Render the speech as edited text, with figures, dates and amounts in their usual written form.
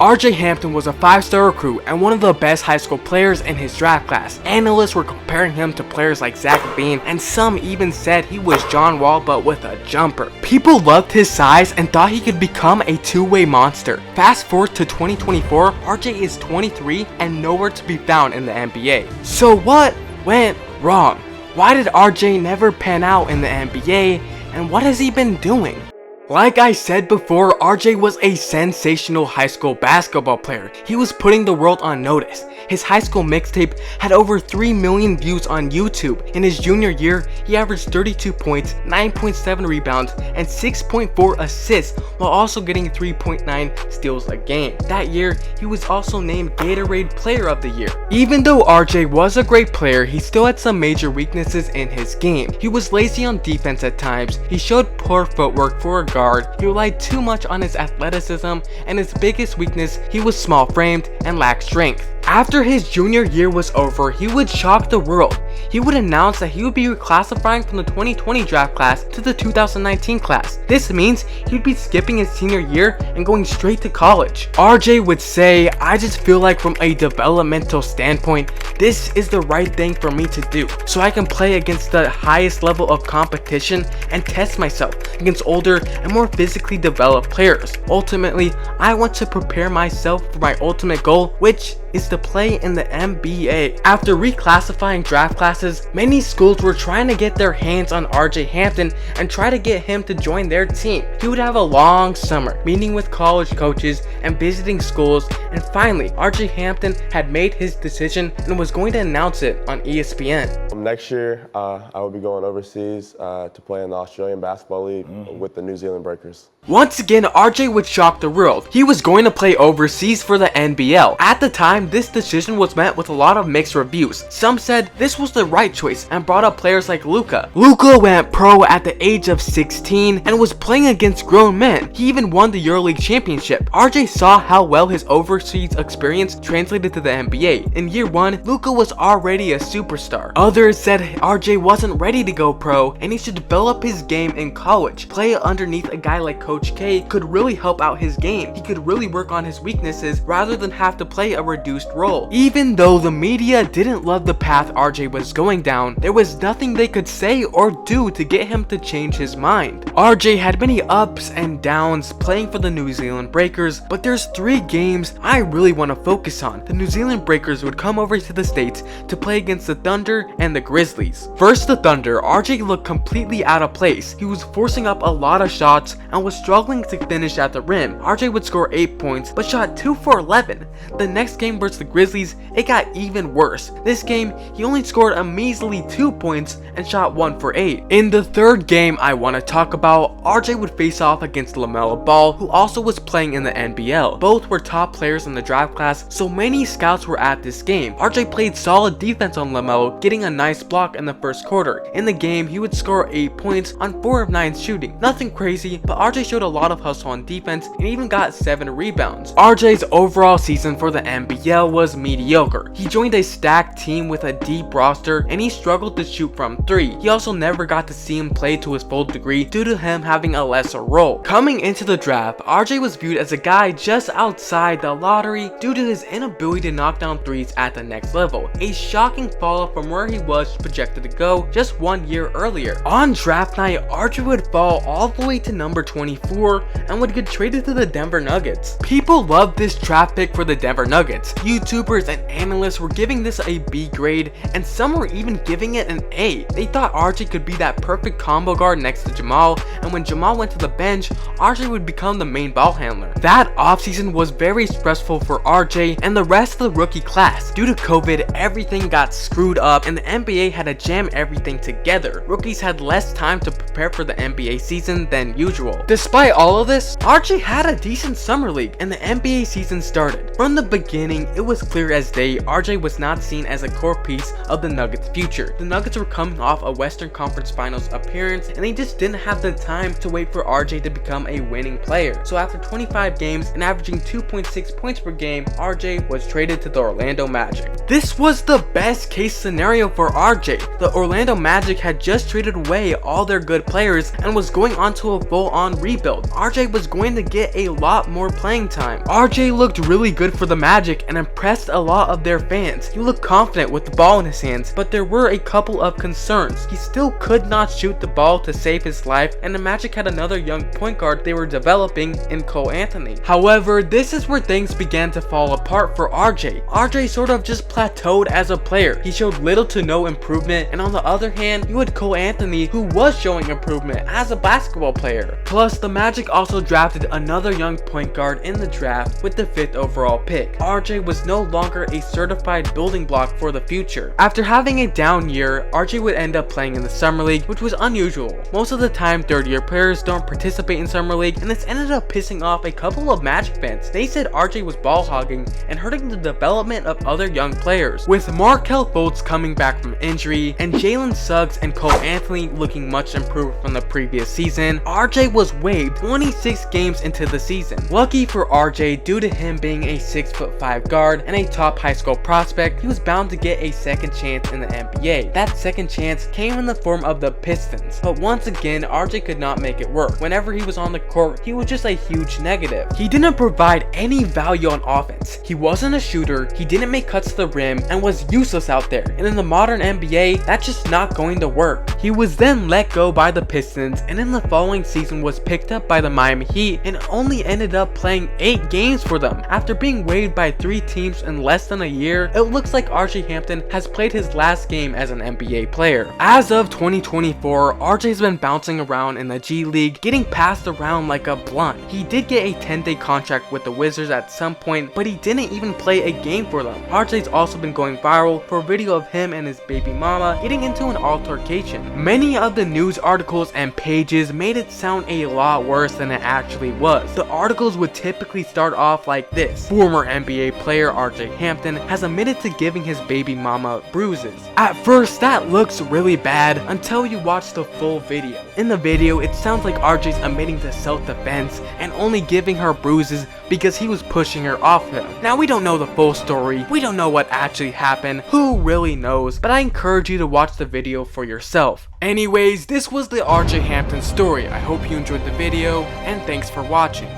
Rj Hampton was a 5-star recruit and one of the best high school players in his draft class. Analysts were comparing him to players like Zach LaVine, and some even said he was John Wall but with a jumper. People loved his size and thought he could become a two-way monster. Fast forward to 2024, RJ is 23 and nowhere to be found in the NBA. So what went wrong? Why did RJ never pan out in the NBA, and what has he been doing? Like I said before, RJ was a sensational high school basketball player. He was putting the world on notice. His high school mixtape had over 3 million views on YouTube. In his junior year, he averaged 32 points, 9.7 rebounds, and 6.4 assists, while also getting 3.9 steals a game. That year, he was also named Gatorade Player of the Year. Even though RJ was a great player, he still had some major weaknesses in his game. He was lazy on defense at times, he showed poor footwork for a guard, he relied too much on his athleticism, and his biggest weakness, he was small-framed and lacked strength. After his junior year was over, he would shock the world. He would announce that he would be reclassifying from the 2020 draft class to the 2019 class. This means he'd be skipping his senior year and going straight to college. RJ would say, "I just feel like from a developmental standpoint, this is the right thing for me to do, so I can play against the highest level of competition and test myself against older and more physically developed players. Ultimately, I want to prepare myself for my ultimate goal, which is to play in the NBA." After reclassifying draft classes, many schools were trying to get their hands on RJ Hampton and try to get him to join their team. He would have a long summer, meeting with college coaches and visiting schools, and finally, RJ Hampton had made his decision and was going to announce it on ESPN. Next year, I will be going overseas to play in the Australian Basketball League with the New Zealand Breakers. Once again, RJ would shock the world. He was going to play overseas for the NBL. At the time, this decision was met with a lot of mixed reviews. Some said this was the right choice and brought up players like Luka. Luka went pro at the age of 16 and was playing against grown men. He even won the EuroLeague championship. RJ saw how well his overseas experience translated to the NBA. In year 1, Luka was already a superstar. Others said RJ wasn't ready to go pro and he should develop his game in college. Play underneath a guy like Coach K could really help out his game. He could really work on his weaknesses rather than have to play a reduced role. Even though the media didn't love the path RJ was going down, there was nothing they could say or do to get him to change his mind. RJ had many ups and downs playing for the New Zealand Breakers, but there's 3 games I really want to focus on. The New Zealand Breakers would come over to the States to play against the Thunder and the Grizzlies. First, the Thunder. RJ looked completely out of place. He was forcing up a lot of shots and was struggling to finish at the rim. RJ would score 8 points but shot 2 for 11. The next game versus the Grizzlies, it got even worse. This game, he only scored a measly 2 points and shot 1 for 8. In the third game I want to talk about, RJ would face off against LaMelo Ball, who also was playing in the NBL. Both were top players in the draft class, so many scouts were at this game. RJ played solid defense on LaMelo, getting a nice block in the first quarter. In the game, he would score 8 points on 4 of 9 shooting. Nothing crazy, but RJ showed a lot of hustle on defense and even got 7 rebounds. RJ's overall season for the NBL was mediocre. He joined a stacked team with a deep roster and he struggled to shoot from 3. He also never got to see him play to his full degree due to him having a lesser role. Coming into the draft, RJ was viewed as a guy just outside the lottery due to his inability to knock down threes at the next level. A shocking fall from where he was projected to go just 1 year earlier. On draft night, RJ would fall all the way to number 24 and would get traded to the Denver Nuggets. People loved this draft pick for the Denver Nuggets. YouTubers and analysts were giving this a B grade and some were even giving it an A. They thought RJ could be that perfect combo guard next to Jamal, and when Jamal went to the bench, RJ would become the main ball handler. That offseason was very stressful for RJ and the rest of the rookie class. Due to COVID, everything got screwed up and the NBA had to jam everything together. Rookies had less time to prepare for the NBA season than usual. Despite all of this, RJ had a decent summer league and the NBA season started. From the beginning, it was clear as day RJ was not seen as a core piece of the Nuggets' future. The Nuggets were coming off a Western Conference Finals appearance and they just didn't have the time to wait for RJ to become a winning player. So after 25 games and averaging 2.6 points per game, RJ was traded to the Orlando Magic. This was the best case scenario for RJ. The Orlando Magic had just traded away all their good players and was going on to a full-on rebuild. rebuild. RJ was going to get a lot more playing time. RJ looked really good for the Magic and impressed a lot of their fans. He looked confident with the ball in his hands, but there were a couple of concerns. He still could not shoot the ball to save his life, and the Magic had another young point guard they were developing in Cole Anthony. However, this is where things began to fall apart for RJ. RJ sort of just plateaued as a player. He showed little to no improvement, and on the other hand, you had Cole Anthony, who was showing improvement as a basketball player. Plus, the Magic also drafted another young point guard in the draft with the 5th overall pick. RJ was no longer a certified building block for the future. After having a down year, RJ would end up playing in the Summer League, which was unusual. Most of the time, third-year players don't participate in Summer League, and this ended up pissing off a couple of Magic fans. They said RJ was ball hogging and hurting the development of other young players. With Markelle Fultz coming back from injury, and Jalen Suggs and Cole Anthony looking much improved from the previous season, RJ was waived 26 games into the season. Lucky for RJ, due to him being a 6'5" guard and a top high school prospect, he was bound to get a second chance in the NBA. That second chance came in the form of the Pistons, but once again, RJ could not make it work. Whenever he was on the court, he was just a huge negative. He didn't provide any value on offense. He wasn't a shooter, he didn't make cuts to the rim, and was useless out there. And in the modern NBA, that's just not going to work. He was then let go by the Pistons, and in the following season was picked up by the Miami Heat and only ended up playing 8 games for them. After being waived by 3 teams in less than a year, it looks like Rj Hampton has played his last game as an NBA player. As of 2024, RJ's been bouncing around in the G League, getting passed around like a blunt. He did get a 10-day contract with the Wizards at some point, but he didn't even play a game for them. RJ's also been going viral for a video of him and his baby mama getting into an altercation. Many of the news articles and pages made it sound a lot worse than it actually was. The articles would typically start off like this: former NBA player Rj Hampton has admitted to giving his baby mama bruises. At first, that looks really bad until you watch the full video. In the video, it sounds like RJ's admitting to self-defense and only giving her bruises because he was pushing her off him. Now, we don't know the full story, we don't know what actually happened, who really knows, but I encourage you to watch the video for yourself. Anyways, this was the Rj Hampton story. I hope you enjoyed the video, and thanks for watching.